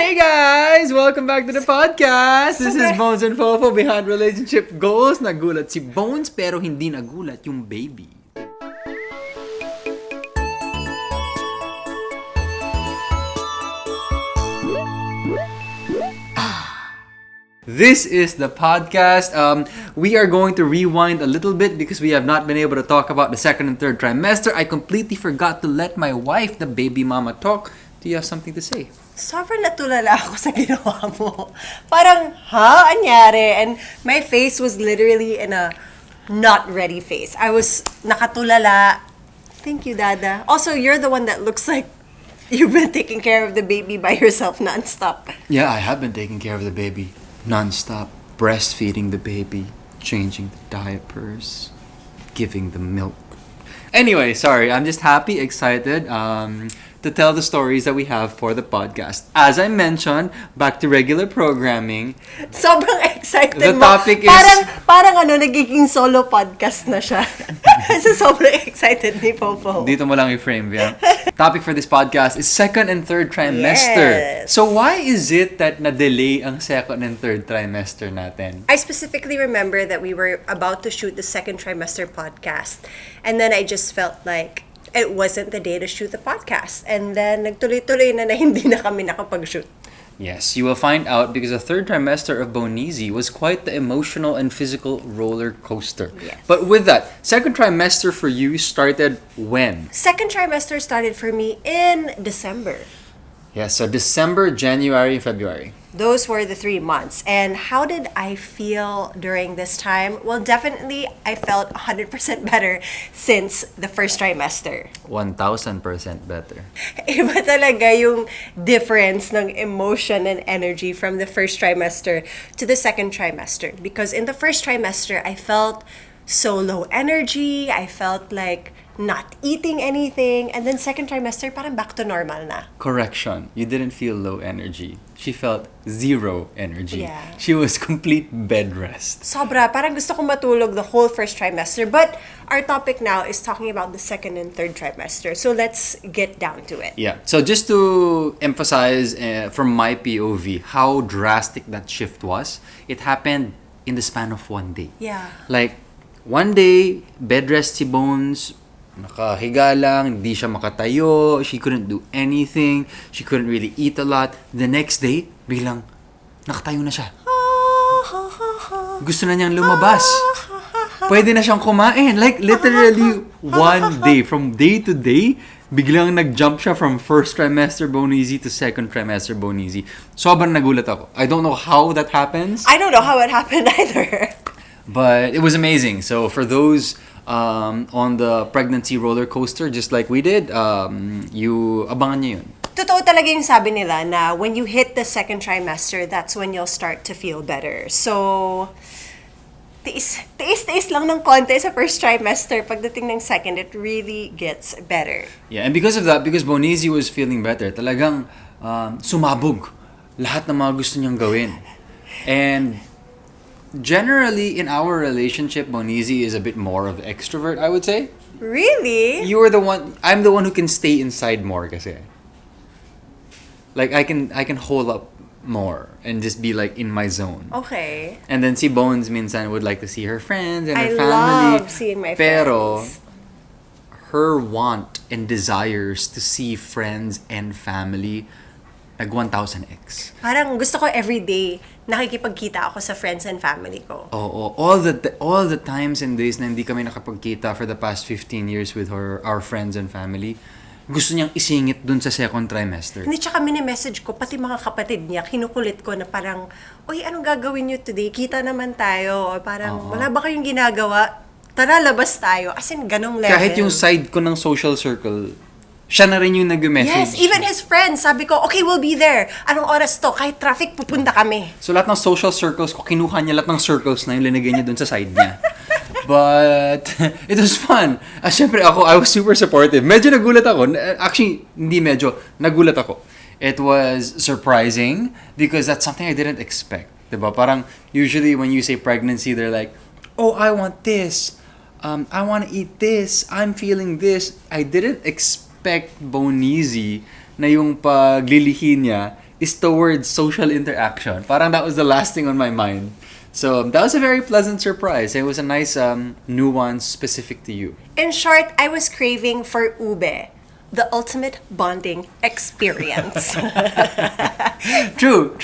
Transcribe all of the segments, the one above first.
Hey guys! Welcome back to the podcast! This is Bonez and Fofo behind relationship goals. Nagulat si Bonez pero hindi nagulat yung baby. This is the podcast. We are going to rewind a little bit because we have not been able to talk about the second and third trimester. I completely forgot to let my wife, the baby mama, talk. Do you have something to say? Sobrang natulala ako sa ginawa mo. Parang, anyari? And my face was literally in a not ready face. I was nakatulala. Thank you, Dada. Also, you're the one that looks like you've been taking care of the baby by yourself nonstop. Yeah, I have been taking care of the baby nonstop. Breastfeeding the baby, changing the diapers, giving the milk. Anyway, sorry, I'm just happy, excited to tell the stories that we have for the podcast. As I mentioned, back to regular programming. Sobrang excited The mo. topic is... Parang nagiging solo podcast na siya. So sobrang excited ni Fofo. Dito mo lang i-frame, yeah. Topic for this podcast is second and third trimester. Yes. So why is it that na-delay ang second and third trimester natin? I specifically remember that we were about to shoot the second trimester podcast. And then I just felt like it wasn't the day to shoot the podcast. And then nagtuloy-tuloy na hindi na kami nakapag-shoot. Yes, you will find out because the third trimester of Boneztis was quite the emotional and physical roller coaster. Yes. But with that, second trimester for you started when? Second trimester started for me in December. Yeah, so December, January, February. Those were the 3 months. And how did I feel during this time? Well, definitely I felt 100% better since the first trimester. 1,000% better. Iba talaga yung difference ng emotion and energy from the first trimester to the second trimester. Because in the first trimester, I felt so low energy. I felt like not eating anything. And then second trimester, parang back to normal na. Correction, you didn't feel low energy. She felt zero energy. Yeah. She was complete bed rest. Sobra. Parang gusto ko matulog the whole first trimester. But our topic now is talking about the second and third trimester. So let's get down to it. Yeah. So just to emphasize from my POV how drastic that shift was, it happened in the span of 1 day. Yeah. Like, one day, bed rest si Bonez, nakahiga lang, hindi siya makatayo, she couldn't do anything, she couldn't really eat a lot. The next day, biglang, nakatayo na siya. Gusto na niyang lumabas. Pwede na siyang kumain. Like, literally, one day, from day to day, biglang nag-jump siya from first trimester Boneztis to second trimester Boneztis. Sobrang nagulat ako. I don't know how that happens. I don't know how it happened either. But it was amazing. So for those on the pregnancy roller coaster, just like we did, you abangan niyo yun. Totoo talaga yung sabi nila na when you hit the second trimester, that's when you'll start to feel better. So, tiis lang ng konti sa first trimester. Pagdating ng second, it really gets better. Yeah, and because of that, because Boneztis was feeling better, talagang sumabog lahat ng mga gusto niyang gawin. And generally, in our relationship, Boneztis is a bit more of the extrovert, I would say. Really? You are the one. I'm the one who can stay inside more, kasi. Like I can hold up more and just be like in my zone. Okay. And then si Bonez minsan would like to see her friends and her I family. love seeing my Pero friends. her want and desires to see friends and family nag 1,000x. Parang gusto ko everyday nakikipagkita ako sa friends and family ko. Oo, all the times and days na hindi kami nakapagkita for the past 15 years with our friends and family, gusto niyang isingit dun sa second trimester. Hindi, tsaka mini-message ko, pati mga kapatid niya, kinukulit ko na parang, uy, anong gagawin niyo today? Kita naman tayo. O parang, wala ba kayong ginagawa? Tara, labas tayo. As in, ganong level. Kahit yung side ko ng social circle, siya na rin yung nag-message. Yes, even his friends. Sabi ko, okay, we'll be there. Anong oras to? Kahit traffic, pupunta kami. So lahat ng social circles ko, kinuha niya lahat ng circles na yung linagay niya dun sa side niya. But it was fun. Siyempre ako, I was super supportive. Medyo nagulat ako. Actually, hindi medyo. Nagulat ako. It was surprising because that's something I didn't expect. Diba? Parang usually when you say pregnancy, they're like, oh, I want this. I want to eat this. I'm feeling this. I didn't expect Boneztis na yung paglilihi niya is towards social interaction. Parang that was the last thing on my mind. So that was a very pleasant surprise. It was a nice nuance specific to you. In short, I was craving for ube, the ultimate bonding experience. True.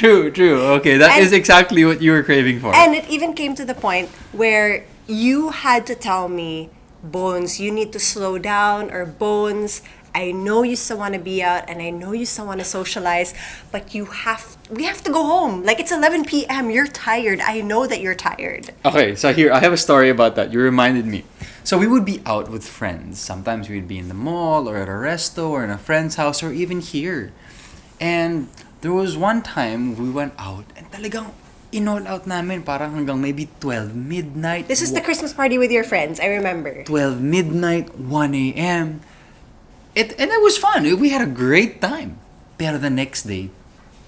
Okay, that is exactly what you were craving for. And it even came to the point where you had to tell me, Bones, you need to slow down, or Bones, I know you still want to be out and I know you still want to socialize, but we have to go home. Like, it's 11 p.m. You're tired. I know that you're tired. Okay, so here, I have a story about that. You reminded me. So we would be out with friends. Sometimes we'd be in the mall or at a resto or in a friend's house or even here. And there was one time we went out and talagang in-all out namin parang hanggang maybe 12 midnight. This is the Christmas party with your friends, I remember. 12 midnight, 1 a.m. And it was fun. We had a great time. Pero the next day,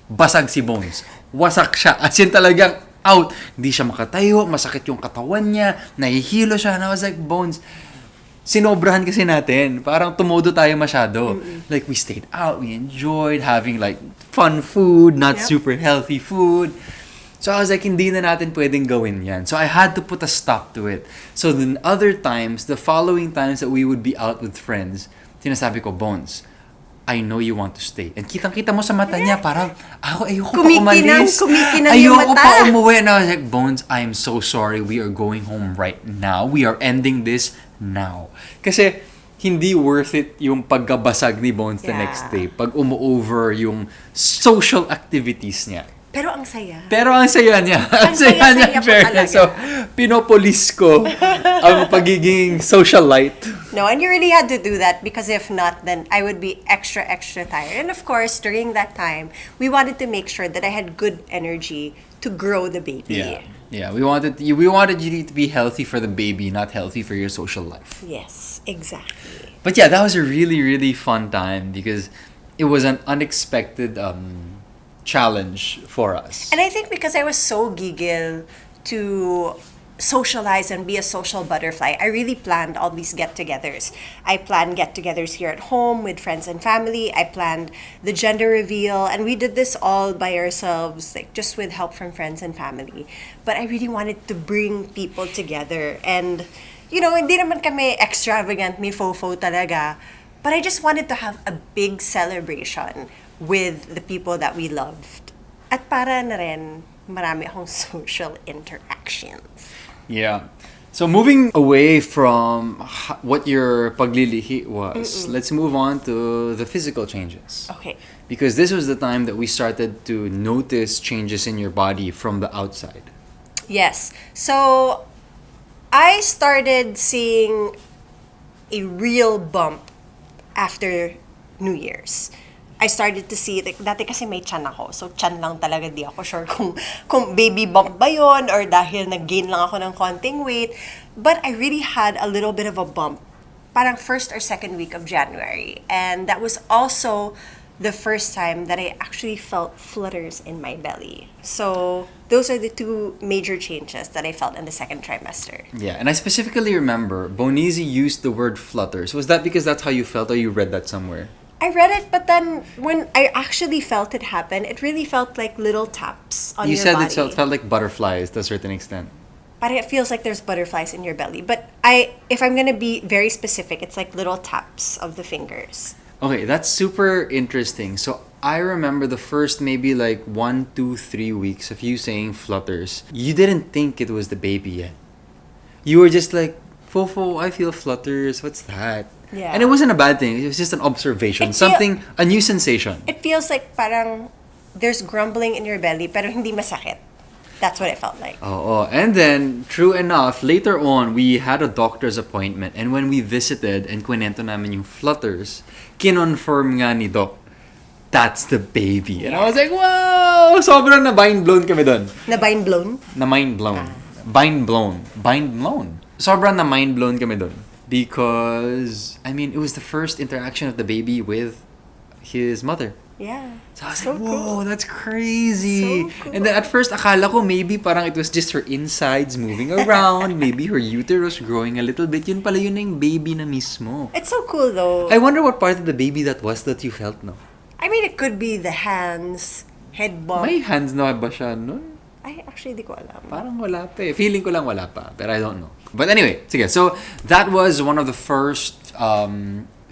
basag si Bones. Wasak siya. As in talagang out. Hindi siya makatayo. Masakit yung katawan niya. Nahihilo siya. And I was like, Bones, sinobrahan kasi natin. Parang tumodo tayo masyado. Like, we stayed out. We enjoyed having like fun food, not super healthy food. So I was like, hindi na natin pwedeng gawin yan. So I had to put a stop to it. So then other times, the following times that we would be out with friends, sinasabi ko, Bones, I know you want to stay. And kitang-kita mo sa mata niya, parang, ayoko pa umalis. Kumikinang yung Ayoko mata. pa umuwi. And I was like, Bones, I am so sorry. We are going home right now. We are ending this now. Kasi, hindi worth it yung pagkabasag ni Bones the next day. Pag umu-over yung social activities niya. Pero ang saya. Niya. Ang saya niya, fairness. So, pinopolis ko ang pagiging socialite. No, and you really had to do that because if not, then I would be extra tired. And of course, during that time, we wanted to make sure that I had good energy to grow the baby. Yeah. We wanted you to be healthy for the baby, not healthy for your social life. Yes, exactly. But yeah, that was a really, really fun time because it was an unexpected challenge for us. And I think because I was so gigil to socialize and be a social butterfly, I really planned all these get-togethers. I planned get-togethers here at home with friends and family. I planned the gender reveal, and we did this all by ourselves, like just with help from friends and family. But I really wanted to bring people together. And, you know, hindi naman kami extravagant ni Fofo talaga. But I just wanted to have a big celebration with the people that we loved. At para na rin, marami akong social interactions. Yeah. So moving away from what your paglilihi was, let's move on to the physical changes. Okay. Because this was the time that we started to notice changes in your body from the outside. Yes. So, I started seeing a real bump after New Year's. I started to see, like, dati kasi may tiyan ako. So, tiyan lang talaga, di ako sure kung baby bump ba yun or dahil nag-gain lang ako ng konting weight. But I really had a little bit of a bump. Parang first or second week of January. And that was also the first time that I actually felt flutters in my belly. So, those are the two major changes that I felt in the second trimester. Yeah, and I specifically remember Bonez used the word flutters. Was that because that's how you felt or you read that somewhere? I read it, but then when I actually felt it happen, it really felt like little taps on your body. You said it felt like butterflies to a certain extent. But it feels like there's butterflies in your belly. But if I'm gonna be very specific, it's like little taps of the fingers. Okay, that's super interesting. So I remember the first maybe like 1, 2, 3 weeks of you saying flutters. You didn't think it was the baby yet. You were just like, Fofo, I feel flutters. What's that? Yeah. And it wasn't a bad thing. It was just an observation. A new sensation. It feels like parang there's grumbling in your belly, pero hindi masakit. That's what it felt like. Oh. And then, true enough, later on, we had a doctor's appointment. And when we visited and kwento namin yung flutters, kinonfirm nga ni Doc, that's the baby. And I was like, wow! Sobrang na-mind blown kami dun. Na-mind blown? Na-mind blown. Mind blown. Sobrang na-mind blown kami dun. Because, I mean, it was the first interaction of the baby with his mother. Yeah. So I was like, whoa, that's crazy. So cool. And then at first, akala ko maybe parang it was just her insides moving around. Maybe her uterus growing a little bit. Yun pala yun na yung baby na mismo. It's so cool though. I wonder what part of the baby that was that you felt, no? I mean, it could be the hands, head bump. May hands na ba siya nun? Ay, actually, di ko alam. Parang wala pa eh. Feeling ko lang wala pa. But I don't know. But anyway, sige. So, that was one of the first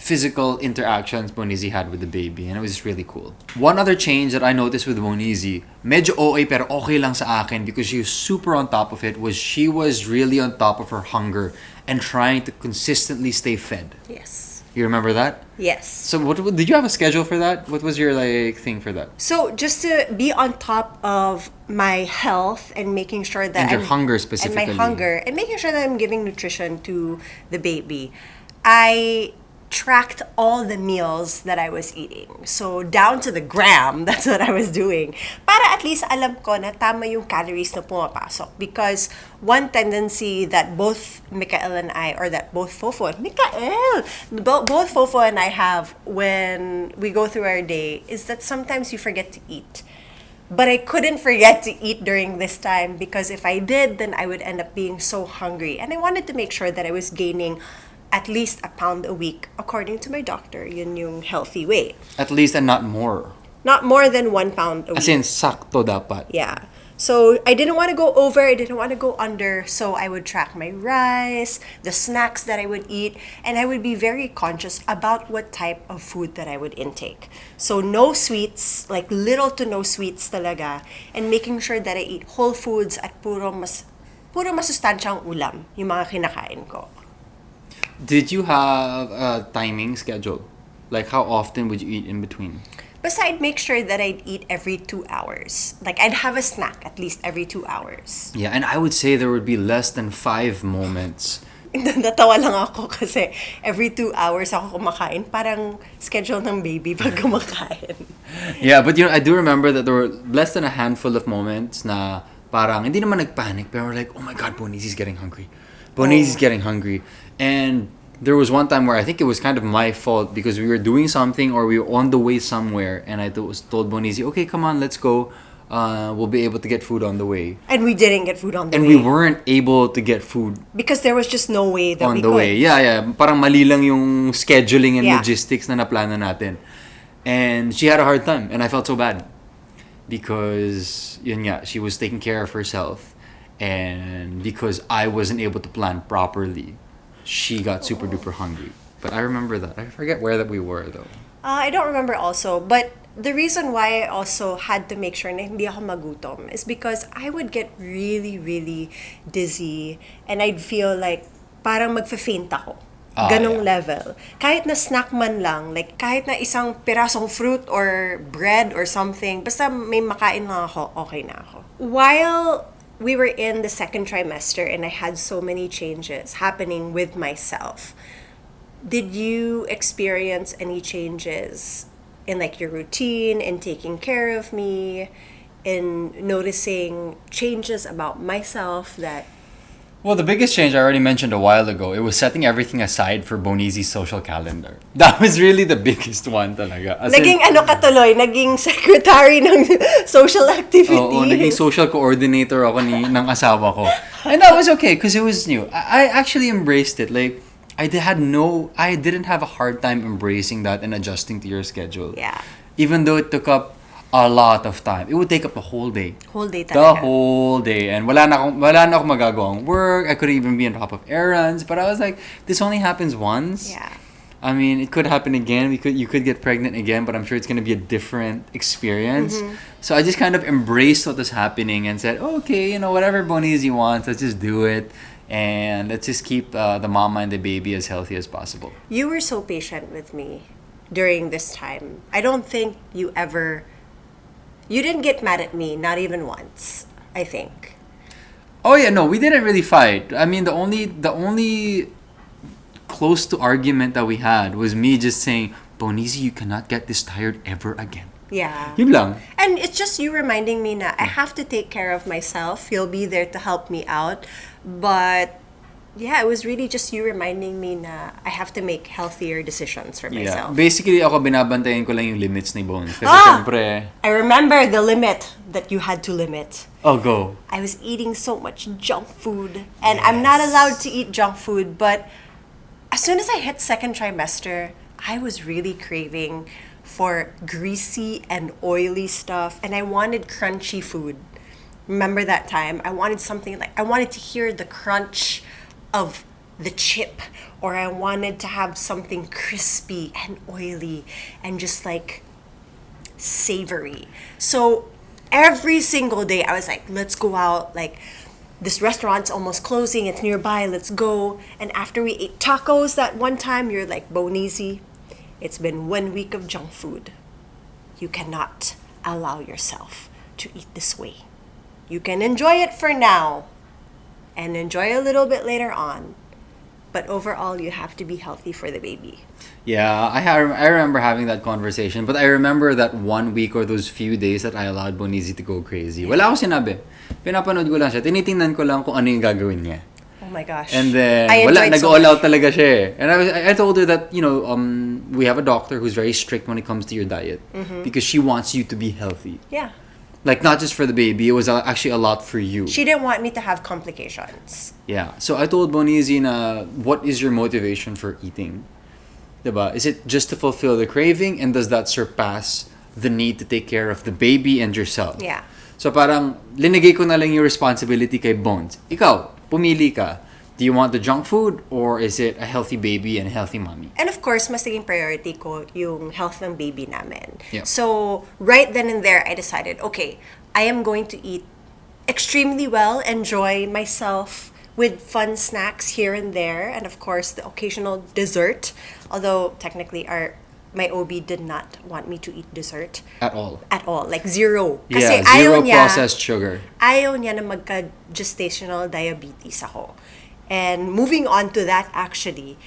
physical interactions Bonezi had with the baby. And it was really cool. One other change that I noticed with Bonezi, medyo OA pero okay lang sa akin because she was super on top of it, was she was really on top of her hunger and trying to consistently stay fed. Yes. You remember that? Yes. So what did you have a schedule for that? What was your thing for that? So just to be on top of my health and making sure that And your hunger specifically. And my hunger and making sure that I'm giving nutrition to the baby, I tracked all the meals that I was eating. So down to the gram, that's what I was doing. Para at least alam ko na tama yung calories na pumapasok. Because one tendency that both Mikael and I, or that both Fofo and I have when we go through our day is that sometimes you forget to eat. But I couldn't forget to eat during this time because if I did, then I would end up being so hungry. And I wanted to make sure that I was gaining at least a pound a week, according to my doctor. Yun yung healthy way. At least and not more. Not more than 1 pound a week. As in, sakto dapat. Yeah. So I didn't want to go over, I didn't want to go under. So I would track my rice, the snacks that I would eat, and I would be very conscious about what type of food that I would intake. So no sweets, like little to no sweets talaga, and making sure that I eat whole foods at puro masustansyang ulam, yung mga kinakain ko. Did you have a timing schedule? Like how often would you eat in between? Basta I'd make sure that I'd eat every 2 hours. Like I'd have a snack at least every 2 hours. Yeah, and I would say there would be less than 5 moments. Natawa lang ako kasi every 2 hours ako kumakain. Parang schedule ng baby pag kumakain. Yeah, but I do remember that there were less than a handful of moments na parang hindi naman nagpanic, pero we're like, oh my God, Bonez's getting hungry. Bonez's getting hungry. And there was one time where I think it was kind of my fault because we were doing something or we were on the way somewhere and I was told Bonezi, okay, come on, let's go. We'll be able to get food on the way. And we didn't get food on the way. And we weren't able to get food because there was just no way that on we the could. way. Yeah. Parang mali lang yung scheduling and Yeah. logistics na naplano natin. And she had a hard time and I felt so bad because she was taking care of herself and because I wasn't able to plan properly, she got super duper hungry. But I remember that. I forget where that we were though. I don't remember also, but the reason why I also had to make sure na hindi ako magutom is because I would get really, really dizzy and I'd feel like parang magfa-faint ako. Ganong level. Kahit na snack man lang, like kahit na isang pirasong fruit or bread or something, basta may makain lang ako, okay na ako. While we were in the second trimester and I had so many changes happening with myself, did you experience any changes in like your routine, in taking care of me, in noticing changes about myself that... Well, the biggest change I already mentioned a while ago, it was setting everything aside for Bonez's social calendar. That was really the biggest one talaga. Naging naging secretary ng social activities. Oo, naging social coordinator ako ng asawa ko. And that was okay because it was new. I actually embraced it. Like, I didn't have a hard time embracing that and adjusting to your schedule. Yeah. Even though it took up a lot of time. It would take up the whole day. Whole day talaga. The whole day. And wala na akong magagawang work. I couldn't even be on top of errands. But I was like, this only happens once. Yeah. I mean, it could happen again. You could get pregnant again, but I'm sure it's going to be a different experience. Mm-hmm. So I just kind of embraced what was happening and said, okay, whatever Bonezi wants, let's just do it. And let's just keep the mama and the baby as healthy as possible. You were so patient with me during this time. I don't think you didn't get mad at me, not even once, I think. Oh yeah, no, we didn't really fight. I mean, the only close to argument that we had was me just saying, Bonezi, you cannot get this tired ever again. Yeah. Yun lang. And it's just you reminding me na I have to take care of myself. You'll be there to help me out. But yeah, it was really just you reminding me na I have to make healthier decisions for myself. Yeah. Basically, ako binabantayan ko lang yung limits ni Bonez. Kasi syempre... I remember the limit that you had to limit. Oh, go. I was eating so much junk food. And I'm not allowed to eat junk food. But as soon as I hit second trimester, I was really craving for greasy and oily stuff, and I wanted crunchy food. Remember that time? I wanted something like, I wanted to hear the crunch of the chip, or I wanted to have something crispy and oily and just like savory. So every single day I was like, let's go out, like this restaurant's almost closing, it's nearby, let's go. And after we ate tacos that one time, you're like, Bonezi, it's been 1 week of junk food. You cannot allow yourself to eat this way. You can enjoy it for now and enjoy a little bit later on. But overall, you have to be healthy for the baby. Yeah, I remember having that conversation, but I remember that 1 week or those few days that I allowed Bonezi to go crazy. Wala ako sinabi. Pinapanood ko lang siya. Tinitingnan ko lang kung ano yung gagawin niya. Oh my gosh. And then, I wala, enjoyed so nag-all out much. talaga siya eh. And I told her that, we have a doctor who's very strict when it comes to your diet. Because she wants you to be healthy. Yeah. Like, not just for the baby, it was actually a lot for you. She didn't want me to have complications. Yeah. So I told Bonezi na, what is your motivation for eating? Diba? Is it just to fulfill the craving? And does that surpass the need to take care of the baby and yourself? Yeah. So parang, linagay ko na lang yung responsibility kay Bones. Ikaw, pumili ka. Do you want the junk food or is it a healthy baby and a healthy mommy? And of course, mas naging priority ko yung health ng baby namin. Yeah. So, right then and there, I decided, okay, I am going to eat extremely well, enjoy myself with fun snacks here and there, and of course, the occasional dessert. Although, technically, my OB did not want me to eat dessert. At all. At all. Like, zero. Yeah, Kasi zero ayaw niya, processed sugar. ayaw niya na magka-gestational diabetes ako. And moving on to that, actually,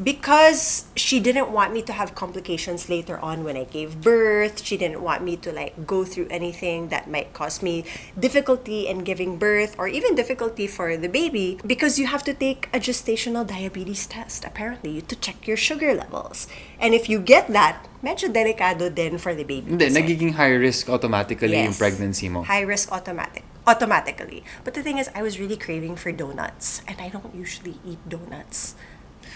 because she didn't want me to have complications later on when I gave birth, she didn't want me to like go through anything that might cause me difficulty in giving birth or even difficulty for the baby, because you have to take a gestational diabetes test, apparently, to check your sugar levels. And if you get that, medyo delikado din for the baby. Hindi, kasi. nagiging high risk automatically yung Yes. pregnancy mo. High risk automatically. But the thing is, I was really craving for donuts, and I don't usually eat donuts.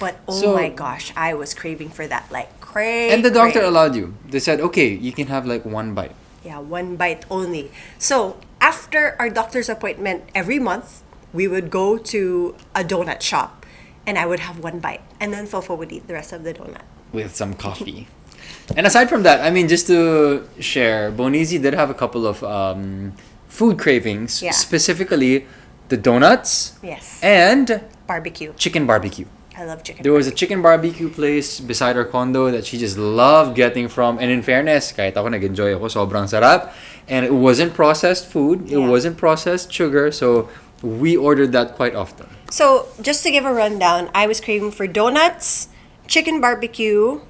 But oh So- my gosh, I was craving for that like crazy. And the doctor allowed you. They said, okay, you can have like one bite. Yeah, one bite only. So after our doctor's appointment every month, we would go to a donut shop, and I would have one bite, and then Fofo would eat the rest of the donut. With some coffee. And aside from that, I mean, just to share, Bonezi did have a couple of food cravings. Yeah. Specifically, the donuts Yes. and Barbecue. chicken barbecue. I love chicken. There was a chicken barbecue place beside our condo that she just loved getting from. And in fairness, kahit ako nag-enjoy ako, sobrang sarap. And it wasn't processed food. It Yeah. wasn't processed sugar. So we ordered that quite often. So just to give a rundown, I was craving for donuts, chicken barbecue,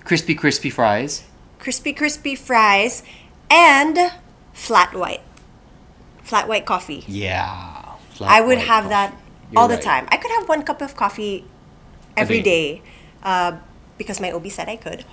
Crispy fries. crispy fries, and flat white coffee. Yeah. Flat I would white have coffee. that You're all the right. time. I could have 1 cup of coffee every day, because my OB said I could.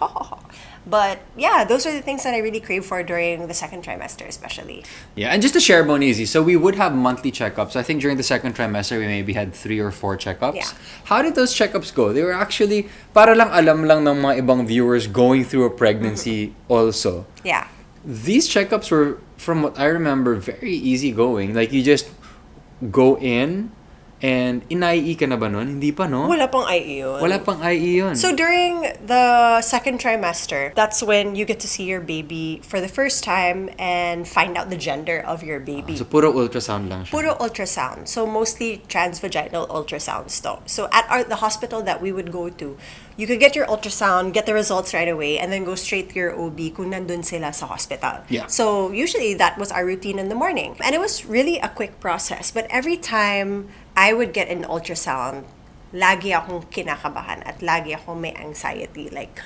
But yeah, those are the things that I really crave for during the second trimester, especially. Yeah, and just to share Bonezi, so we would have monthly checkups. I think during the second trimester, we maybe had 3 or 4 checkups. Yeah. How did those checkups go? They were actually, para lang alam lang ng mga ibang viewers going through a pregnancy also. Yeah. These checkups were, from what I remember, very easygoing. Like, you just go in, and inai ka na ba nun? Hindi pa, no? Wala pang IE yun. Wala pang IE yun. So during the second trimester, that's when you get to see your baby for the first time and find out the gender of your baby. So, puro ultrasound lang siya. Puro ultrasound. So mostly transvaginal ultrasounds though. So at the hospital that we would go to, you could get your ultrasound, get the results right away, and then go straight to your OB kung nandun sila sa hospital. Yeah. So usually that was our routine in the morning. And it was really a quick process. But every time I would get an ultrasound, lagi akong kinakabahan at lagi akong may anxiety. Like,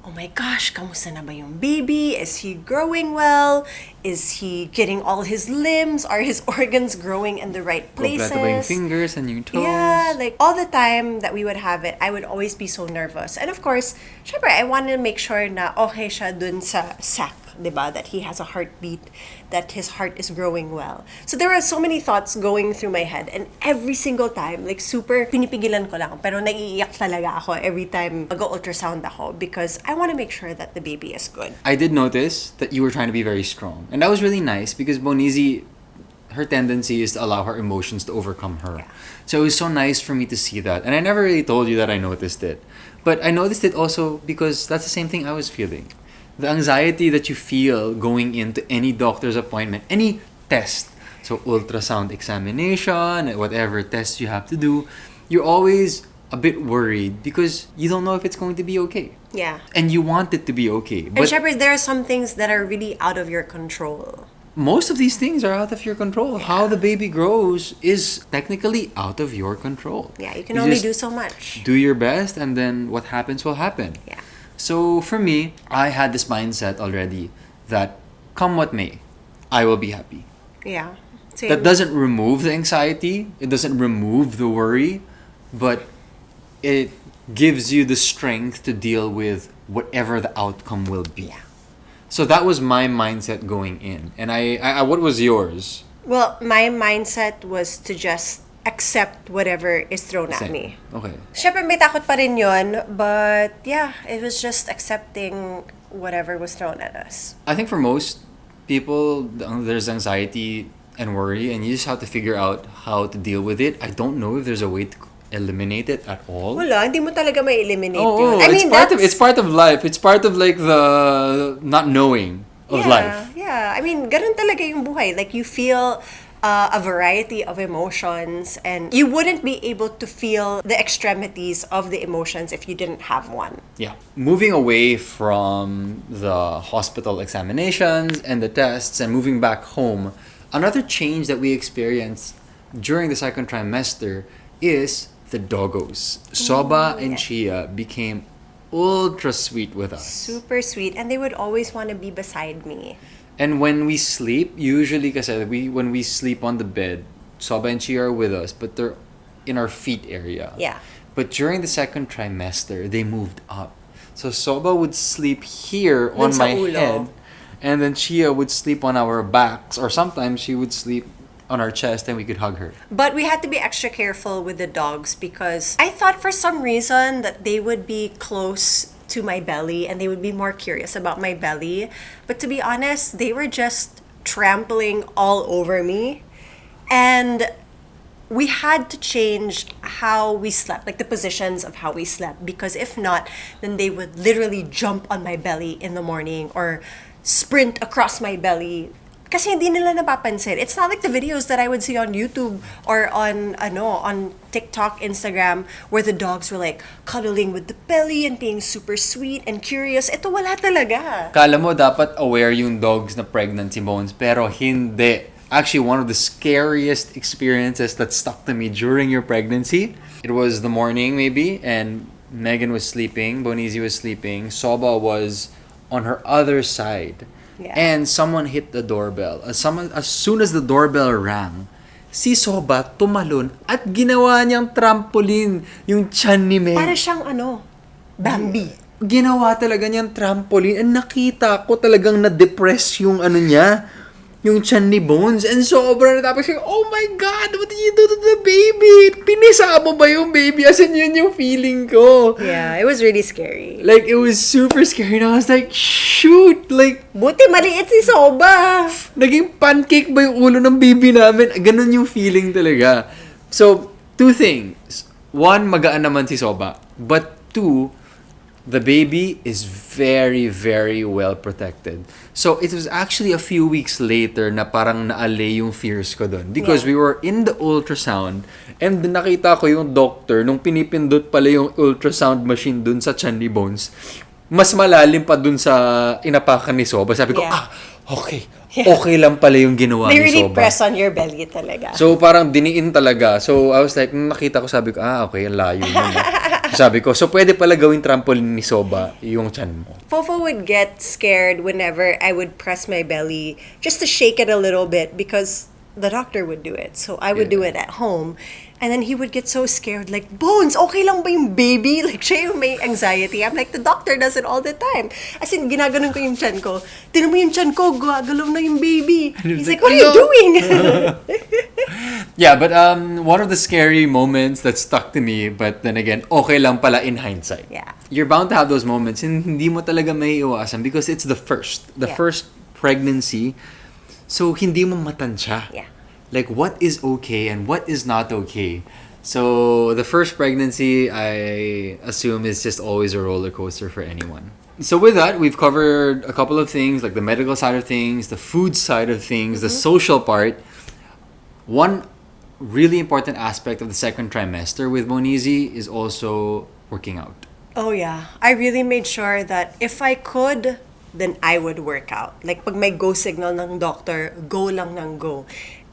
oh my gosh, kamusta na ba yung baby? Is he growing well? Is he getting all his limbs? Are his organs growing in the right places? Kompleto ba yung fingers and yung toes? Yeah, like all the time that we would have it, I would always be so nervous. And of course, syempre, I wanted to make sure na okay siya dun sa sac diba, that he has a heartbeat, that his heart is growing well. So there are so many thoughts going through my head, and every single time, like super pinipigilan ko lang, pero naiiyak talaga ako every time mag-ultrasound ako because I want to make sure that the baby is good. I did notice that you were trying to be very strong. And that was really nice because Bonezi, her tendency is to allow her emotions to overcome her. Yeah. So it was so nice for me to see that. And I never really told you that I noticed it. But I noticed it also because that's the same thing I was feeling. The anxiety that you feel going into any doctor's appointment, any test. So ultrasound examination, whatever test you have to do, you're always a bit worried because you don't know if it's going to be okay. Yeah. And you want it to be okay. And Shepard, there are some things that are really out of your control. Most of these things are out of your control. Yeah. How the baby grows is technically out of your control. Yeah, you can only just do so much. Do your best, and then what happens will happen. Yeah. So for me, I had this mindset already that come what may, I will be happy. Yeah. Same. That doesn't remove the anxiety, it doesn't remove the worry, but it gives you the strength to deal with whatever the outcome will be. Yeah. So that was my mindset going in. And I what was yours? Well, my mindset was to just accept whatever is thrown at Same. me. Okay. Siyempre may takot pa rin yun, but yeah, it was just accepting whatever was thrown at us. I think for most people, there's anxiety and worry, and you just have to figure out how to deal with it. I don't know if there's a way to eliminate it at all. Wala, hindi mo talaga may eliminate yun. Oh, I mean, it's part of life. It's part of like the not knowing of life. Yeah, I mean, ganun talaga yung buhay. Like, you feel a variety of emotions, and you wouldn't be able to feel the extremities of the emotions if you didn't have one. Yeah. Moving away from the hospital examinations and the tests and moving back home, another change that we experienced during the second trimester is the doggos. Soba and Chia became ultra sweet with us. Super sweet, and they would always want to be beside me. And when we sleep, usually kasi when we sleep on the bed, Soba and Chia are with us, but they're in our feet area. Yeah. But during the second trimester, they moved up. So Soba would sleep here on sa my ulo. head, and then Chia would sleep on our backs, or sometimes she would sleep on our chest and we could hug her. But we had to be extra careful with the dogs because I thought for some reason that they would be close to my belly and they would be more curious about my belly. But to be honest, they were just trampling all over me. And we had to change how we slept, like the positions of how we slept, because if not, then they would literally jump on my belly in the morning or sprint across my belly. Kasi hindi nila napapansin. It's not like the videos that I would see on YouTube or on TikTok, Instagram, where the dogs were like cuddling with the belly and being super sweet and curious. Ito wala talaga. Kala mo dapat aware yung dogs na pregnant si Bones, pero hindi. Actually, one of the scariest experiences that stuck to me during your pregnancy, it was the morning maybe, and Megan was sleeping, Bonezi was sleeping, Soba was on her other side. Yeah. And someone hit the doorbell. As soon as the doorbell rang, si Soba tumalon at ginawa niyang trampoline yung tiyan ni Meg. Para siyang Bambi. Ginawa talaga niyang trampoline. And nakita ko talagang na-depress yung niya, yung tiyan ni Bones. And sobrang natapos siya, oh my God, what did you do to the baby? Pinisa mo ba yung baby? As in, yun yung feeling ko. Yeah, it was really scary. Like, it was super scary. And I was like, shoot! Like, Buti maliit si Soba. naging pancake ba yung ulo ng baby namin? Ganun yung feeling talaga. So, two things. One, magaan naman si Soba. But two, the baby is very, very well protected. So, it was actually a few weeks later na parang naale yung fears ko dun. Because we were in the ultrasound and nakita ko yung doctor nung pinipindot pala yung ultrasound machine dun sa tiyan ni Bones. Mas malalim pa dun sa inapakan ni Soba. Sabi ko, okay. Yeah. Okay lang pala yung ginawa They ni really Soba. press on your belly talaga. So, parang diniin talaga. So, I was like, nung nakita ko, sabi ko, okay, ang layo mo. Sabi ko, so pwede pala gawing trampoline ni Soba yung tiyan mo. Fofo would get scared whenever I would press my belly just to shake it a little bit because the doctor would do it. So I would do it at home. And then he would get so scared, like, Bones, okay lang ba yung baby? Like, siya yung may anxiety. I'm like, the doctor does it all the time. As in, ginaganon ko yung tiyan ko. Tinan mo yung tiyan ko, gagalaw na yung baby. He's like, what are you doing? Yeah, but one of the scary moments that stuck to me, but then again, okay lang pala in hindsight. Yeah. You're bound to have those moments and hindi mo talaga may iwasan because it's the first pregnancy. So, hindi mo matansya. Yeah. Like, what is okay and what is not okay. So, the first pregnancy, I assume, is just always a roller coaster for anyone. So, with that, we've covered a couple of things, like the medical side of things, the food side of things, the social part. One really important aspect of the second trimester with Bonezi is also working out. Oh, yeah. I really made sure that if I could, then I would work out. Like, pag may go signal ng doctor, go lang ng go.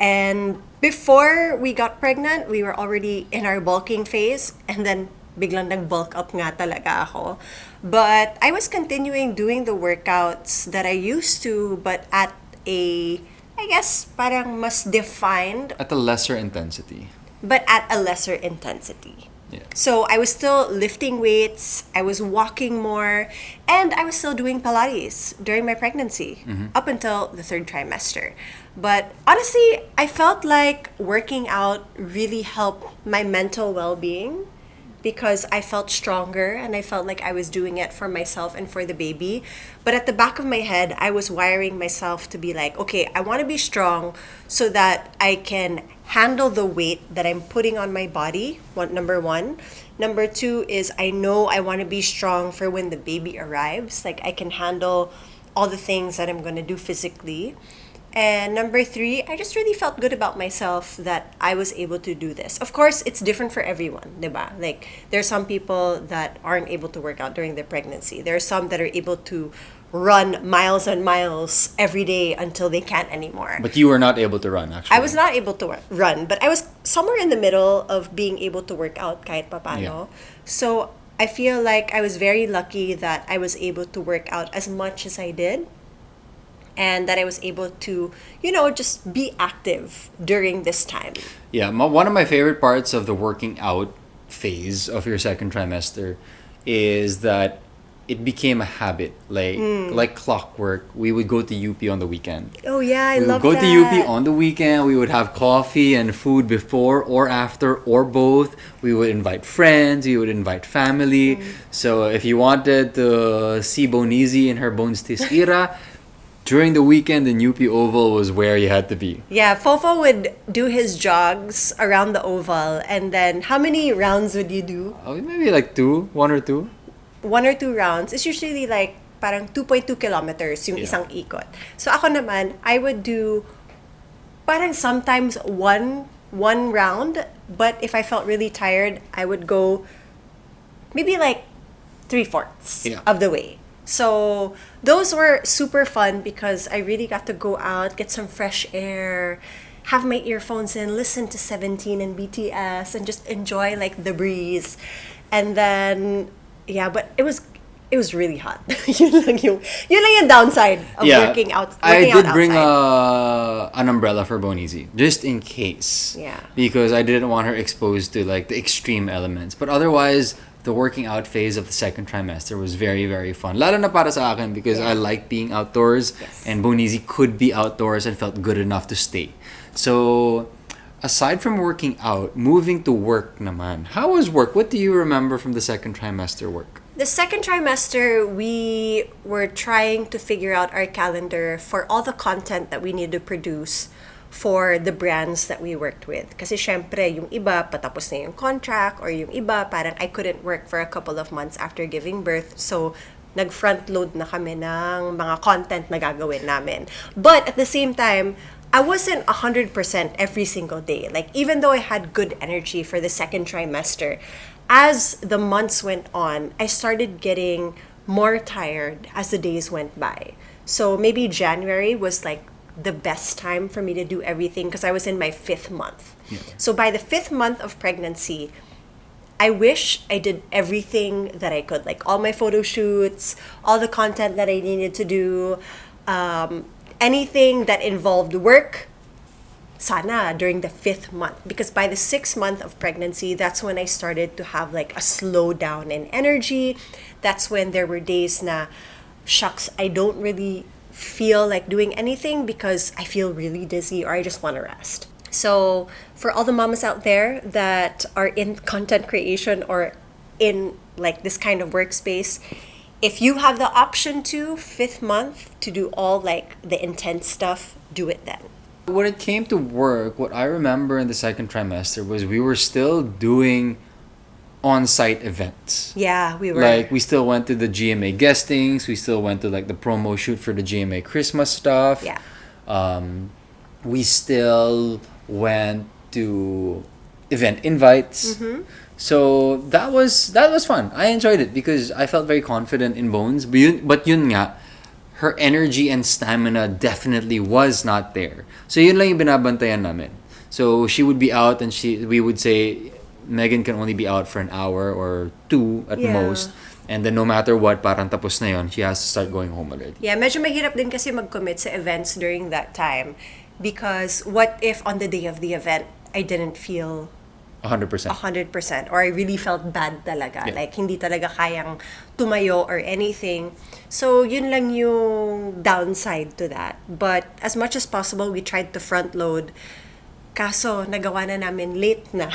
And before we got pregnant, we were already in our bulking phase. And then, biglang nag-bulk up nga talaga ako. But I was continuing doing the workouts that I used to, but at a, I guess, parang mas defined. At a lesser intensity. But at a lesser intensity. Yeah. So I was still lifting weights, I was walking more, and I was still doing Pilates during my pregnancy up until the third trimester. But honestly, I felt like working out really helped my mental well-being because I felt stronger and I felt like I was doing it for myself and for the baby. But at the back of my head, I was wiring myself to be like, okay, I want to be strong so that I can handle the weight that I'm putting on my body, number one. Number two is I know I want to be strong for when the baby arrives. Like I can handle all the things that I'm going to do physically. And number three, I just really felt good about myself that I was able to do this. Of course, it's different for everyone, diba? Like, there are some people that aren't able to work out during their pregnancy. There are some that are able to run miles and miles every day until they can't anymore. But you were not able to run, actually. I was not able to run, but I was somewhere in the middle of being able to work out kahit papano. Yeah. So, I feel like I was very lucky that I was able to work out as much as I did. And that I was able to, just be active during this time. Yeah, one of my favorite parts of the working out phase of your second trimester is that it became a habit. Like clockwork, we would go to UP on the weekend. Oh yeah, I love We would that. go to UP on the weekend. We would have coffee and food before or after or both. We would invite friends. We would invite family. So if you wanted to see Bonezi in her Boneztis era, during the weekend, the UP Oval was where you had to be. Yeah, Fofo would do his jogs around the oval, and then how many rounds would you do? Maybe like one or two. 1 or 2 rounds. It's usually like parang 2.2 kilometers yung isang ikot. So ako naman, I would do parang sometimes one round, but if I felt really tired, I would go maybe like 3/4 of the way. So those were super fun because I really got to go out, get some fresh air, have my earphones in, listen to 17 and BTS, and just enjoy like the breeze. And then, yeah, but it was really hot. yun lang yung downside of working out. I Working did out bring outside. an umbrella for Bonezi just in case. Yeah. Because I didn't want her exposed to like the extreme elements. But otherwise, the working out phase of the second trimester was very, very fun. Lalo na para sa akin because I like being outdoors and Bonezi could be outdoors and felt good enough to stay. So, aside from working out, moving to work naman. How was work? What do you remember from the second trimester work? The second trimester, we were trying to figure out our calendar for all the content that we need to produce for the brands that we worked with. Kasi syempre, yung iba, patapos na yung contract, or yung iba, parang I couldn't work for a couple of months after giving birth. So, nag-front load na kami ng mga content na gagawin namin. But at the same time, I wasn't 100% every single day. Like, even though I had good energy for the second trimester, as the months went on, I started getting more tired as the days went by. So, maybe January was like the best time for me to do everything because I was in my 5th month. Yeah. So by the 5th month of pregnancy, I wish I did everything that I could, like all my photo shoots, all the content that I needed to do, anything that involved work, sana during the 5th month, because by the 6th month of pregnancy, that's when I started to have like a slowdown in energy. That's when there were days na, shucks, I don't really feel like doing anything because I feel really dizzy or I just want to rest. So for all the mamas out there that are in content creation or in like this kind of workspace, if you have the option to 5th month to do all like the intense stuff, do it then. When it came to work, what I remember in the second trimester was we were still doing on-site events. Yeah, we were. Like, we still went to the GMA guestings. We still went to, like, the promo shoot for the GMA Christmas stuff. Yeah. We still went to event invites. Mm-hmm. So, that was fun. I enjoyed it because I felt very confident in Bones. But yun nga, her energy and stamina definitely was not there. So, yun lang yung binabantayan namin. So, she would be out and we would say, Megan can only be out for an hour or 2 at most. And then no matter what, parang tapos na yun, she has to start going home already. Yeah, medyo mahirap din kasi mag-commit sa events during that time. Because what if on the day of the event, I didn't feel 100%. 100% or I really felt bad talaga. Yeah. Like, hindi talaga kayang tumayo or anything. So, yun lang yung downside to that. But as much as possible, we tried to front load. Kaso, nagawa na namin late na.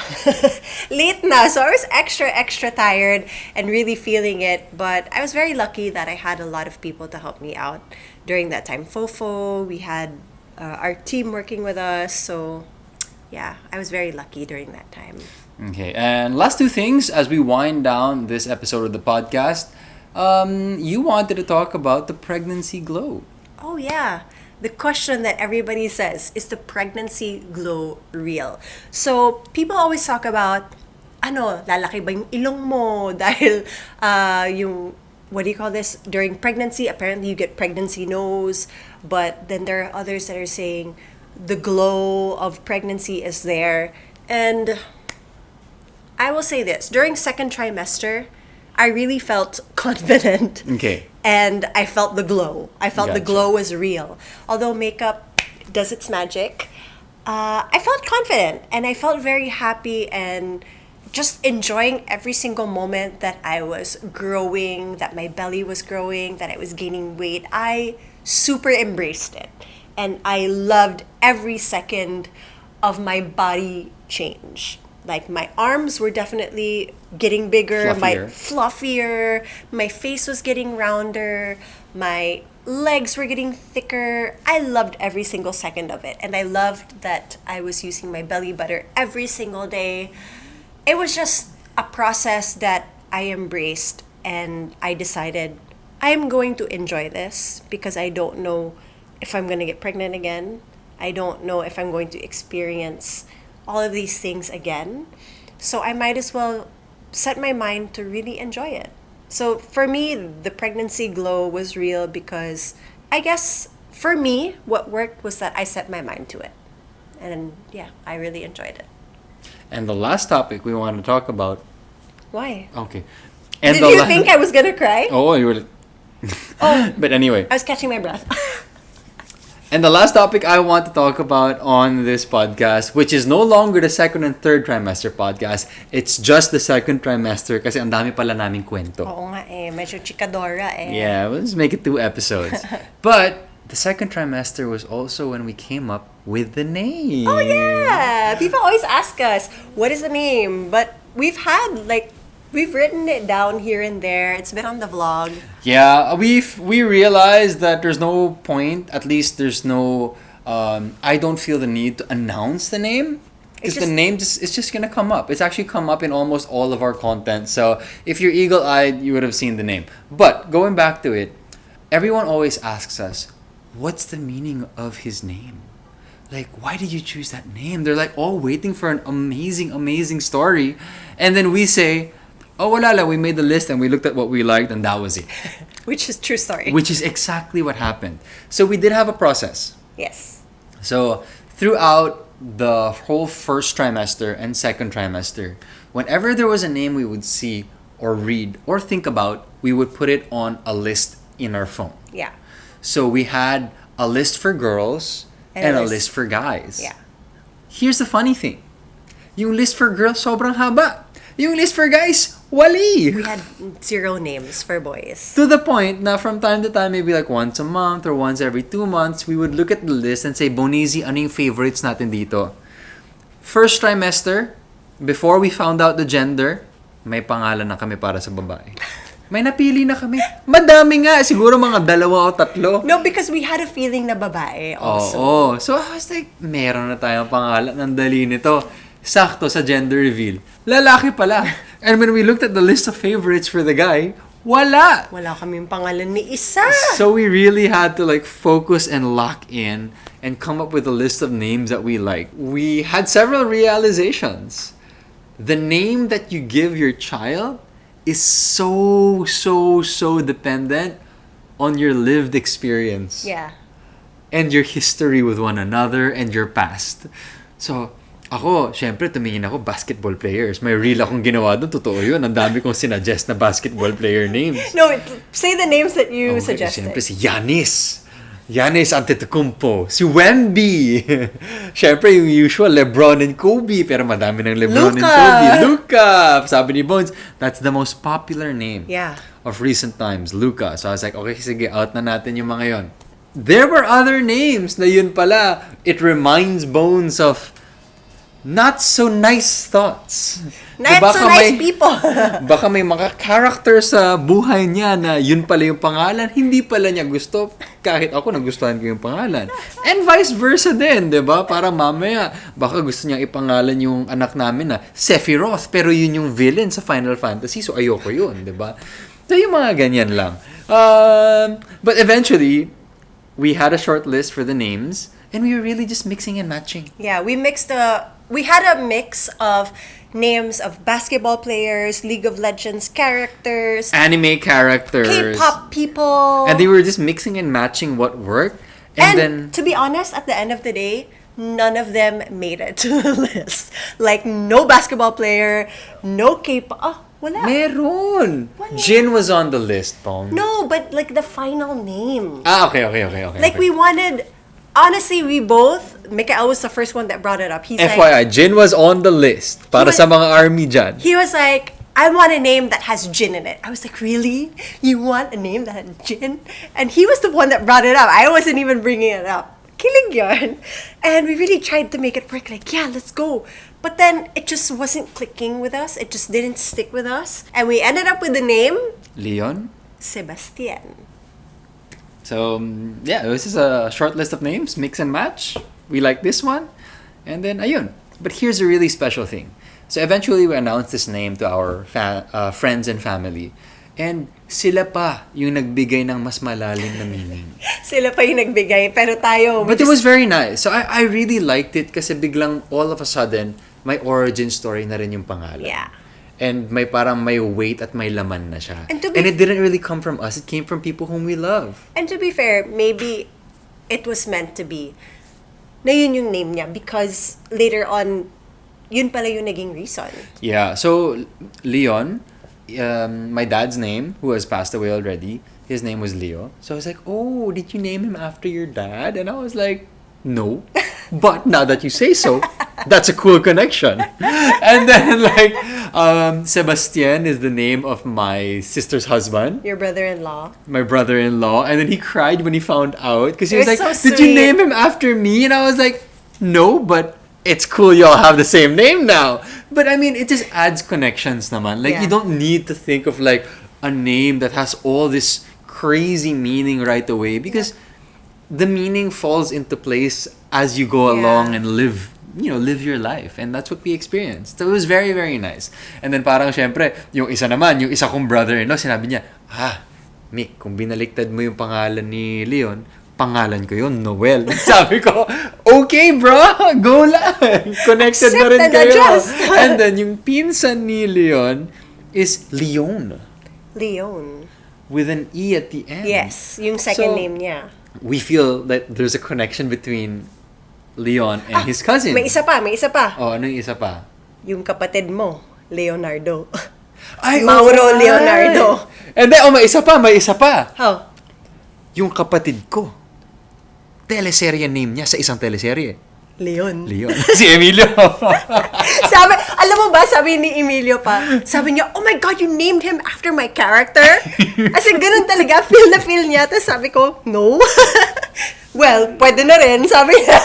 Late na. So, I was extra tired and really feeling it. But I was very lucky that I had a lot of people to help me out during that time. Fofo, we had our team working with us. So, yeah, I was very lucky during that time. Okay, and last 2 things as we wind down this episode of the podcast. You wanted to talk about the pregnancy glow. Oh, yeah. The question that everybody says, is the pregnancy glow real? So, people always talk about, lalaki ba yung ilong mo? Dahil yung, what do you call this? During pregnancy, apparently you get pregnancy nose. But then there are others that are saying the glow of pregnancy is there. And I will say this, during second trimester, I really felt confident. Okay. And I felt the glow. I felt the Gotcha. glow was real. Although makeup does its magic, I felt confident and I felt very happy and just enjoying every single moment that I was growing, that my belly was growing, that I was gaining weight. I super embraced it. And I loved every second of my body change. Like, my arms were definitely getting bigger, fluffier, my face was getting rounder, my legs were getting thicker. I loved every single second of it. And I loved that I was using my belly butter every single day. It was just a process that I embraced, and I decided I am going to enjoy this because I don't know if I'm going to get pregnant again. I don't know if I'm going to experience all of these things again. So I might as well set my mind to really enjoy it. So for me, the pregnancy glow was real because I guess for me, what worked was that I set my mind to it. And yeah, I really enjoyed it. And the last topic we want to talk about. Why? Okay. And Did you think I was going to cry? Oh, you were. Oh. But anyway. I was catching my breath. And the last topic I want to talk about on this podcast, which is no longer the second and third trimester podcast, it's just the second trimester kasi ang dami pala naming kwento. Oo nga eh, medyo chikadora eh. Yeah, let's make it 2 episodes. But the second trimester was also when we came up with the name. Oh yeah! People always ask us, what is the name? But we've written it down here and there. It's been on the vlog. Yeah, we realized that there's no point. At least there's no. I don't feel the need to announce the name because the name it's just gonna come up. It's actually come up in almost all of our content. So if you're eagle-eyed, you would have seen the name. But going back to it, everyone always asks us, "What's the meaning of his name? Like, why did you choose that name?" They're like all waiting for an amazing story, and then we say, "Oh, wala la, we made the list and we looked at what we liked and that was it." Which is true story. Which is exactly what happened. So we did have a process. Yes. So throughout the whole first trimester and second trimester, whenever there was a name we would see or read or think about, we would put it on a list in our phone. Yeah. So we had a list for girls and a list for guys. Yeah. here's the funny thing. Yung list for girls, sobrang haba. Yung list for guys, wali. We had 0 names for boys. To the point na from time to time, maybe like once a month or once every 2 months, we would look at the list and say, Bonezi, ano yung favorites natin dito? First trimester, before we found out the gender, may pangalan na kami para sa babae. May napili na kami. Madami nga. Siguro mga 2 o 3. No, because we had a feeling na babae also. Oo. So I was like, meron na tayong pangalan. Ang dali nito. Sakto sa gender reveal. Lalaki pala. And when we looked at the list of favorites for the guy, wala. Wala kaming pangalan ni isa. So we really had to like focus and lock in and come up with a list of names that we like. We had several realizations. The name that you give your child is so dependent on your lived experience. Yeah. And your history with one another and your past. So, ako, syempre, tumingin ako, basketball players. May reel akong ginawa doon, totoo yun. Ang dami kong sinuggest na basketball player names. No, say the names that you suggested. Syempre, si Giannis Antetokounmpo. Si Wemby. Syempre, yung usual, LeBron and Kobe. Pero madami ng LeBron and Kobe. Luka! Sabi ni Bonez, that's the most popular name of recent times. Luka. So I was like, okay, sige, out na natin yung mga yon. There were other names na yun pala. It reminds Bonez of not so nice thoughts. Not so nice people. Baka may mga character sa buhay niya na yun pala yung pangalan, hindi pala niya gusto, kahit ako nagustuhan ko yung pangalan. And vice versa din, di ba? Para mamaya, baka gusto niyang ipangalan yung anak namin na Sephiroth, pero yun yung villain sa Final Fantasy, so ayoko yun, di ba? So yung mga ganyan lang. But eventually, we had a short list for the names, and we were really just mixing and matching. Yeah, we had a mix of names of basketball players, League of Legends characters, Anime characters. K-pop people. And they were just mixing and matching what worked. And then, to be honest, at the end of the day, none of them made it to the list. Like, no basketball player, no K-pop. Oh, wala. Meron. Wala. Jin was on the list, Pong. No, but like the final name. Okay. Like, we wanted... Honestly, we both, Mikael was the first one that brought it up. He's FYI, like, Jin was on the list para sa mga army dyan. he was like, I want a name that has Jin in it. I was like, really? You want a name that has Jin? And he was the one that brought it up. I wasn't even bringing it up. Kilig yun. And we really tried to make it work. Like, yeah, let's go. But then it just wasn't clicking with us. It just didn't stick with us. And we ended up with the name Leon? Sebastian. So, yeah, this is a short list of names, mix and match. We like this one. And then, ayun. But here's a really special thing. So, eventually, we announced this name to our friends and family. And sila pa yung nagbigay ng mas malalim na meaning. Sila pa yung nagbigay, pero tayo... But it was very nice. So, I really liked it kasi biglang all of a sudden, may origin story na rin yung pangalan. Yeah. And may parang may weight at may laman na siya. And it didn't really come from us. It came from people whom we love. And to be fair, maybe it was meant to be na yun yung name niya because later on, yun pala yung naging reason. Yeah. So, Leon, my dad's name, who has passed away already, his name was Leo. So I was like, oh, did you name him after your dad? And I was like, no. But now that you say so, that's a cool connection. And then Sebastian is the name of my sister's husband. Your brother-in-law. My brother-in-law. And then he cried when he found out. Because he was like, so did you sweet. name him after me? And I was like, no, but it's cool y'all have the same name now. But I mean, it just adds connections naman. Like, you don't need to think of like a name that has all this crazy meaning right away. Because the meaning falls into place as you go along and live your life. And that's what we experienced. So it was very, very nice. And then parang syempre, yung isa kong brother-in-law, sinabi niya, Mick, kung binaliktad mo yung pangalan ni Leon, pangalan ko yun, Noel. Sabi ko, okay bro, go lang. Connected na rin kayo. And then yung pinsan ni Leon is Leon. Leon. With an E at the end. Yes, yung second name niya. We feel that there's a connection between Leon and his cousin. May isa pa. Oh, ano yung isa pa? Yung kapatid mo, Leonardo. Ay, Mauro Leonardo. And then, may isa pa. How? Yung kapatid ko. Teleserye name niya sa isang teleserye. Leon. Si Emilio. Alam mo ba, sabi ni Emilio pa, sabi niya, oh my God, you named him after my character? As in, ganun talaga, feel na feel niya. Tapos sabi ko, no. Well, pwede na rin, sabi niya.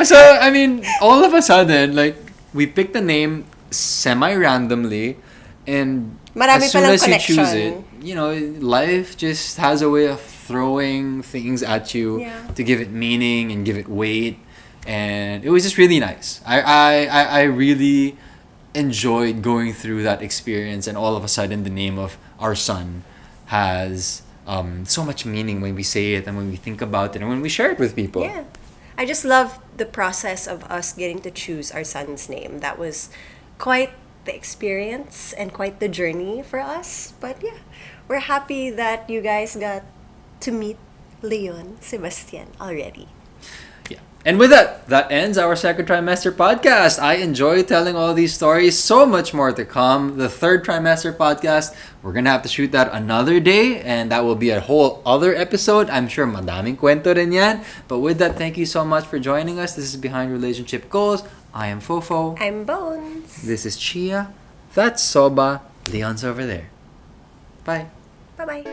So, I mean, all of a sudden, like, we picked the name semi-randomly, and Marami as soon palang as you choose connection. it, you know, life just has a way of throwing things at you to give it meaning and give it weight. And it was just really nice. I really enjoyed going through that experience, and all of a sudden the name of our son has so much meaning when we say it and when we think about it and when we share it with people. Yeah. I just love the process of us getting to choose our son's name. That was quite the experience and quite the journey for us. But yeah, we're happy that you guys got to meet Leon Sebastian already. And with that ends our second trimester podcast. I enjoy telling all these stories. So much more to come. The third trimester podcast, we're gonna have to shoot that another day, and that will be a whole other episode. I'm sure madaming kwento rin yan. But with that, thank you so much for joining us. This is Behind Relationship Goals. I am Fofo. I'm Bonez. This is Chia. That's Soba. Leon's over there. Bye. Bye-bye.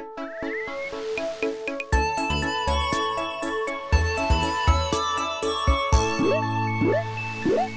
Yeah.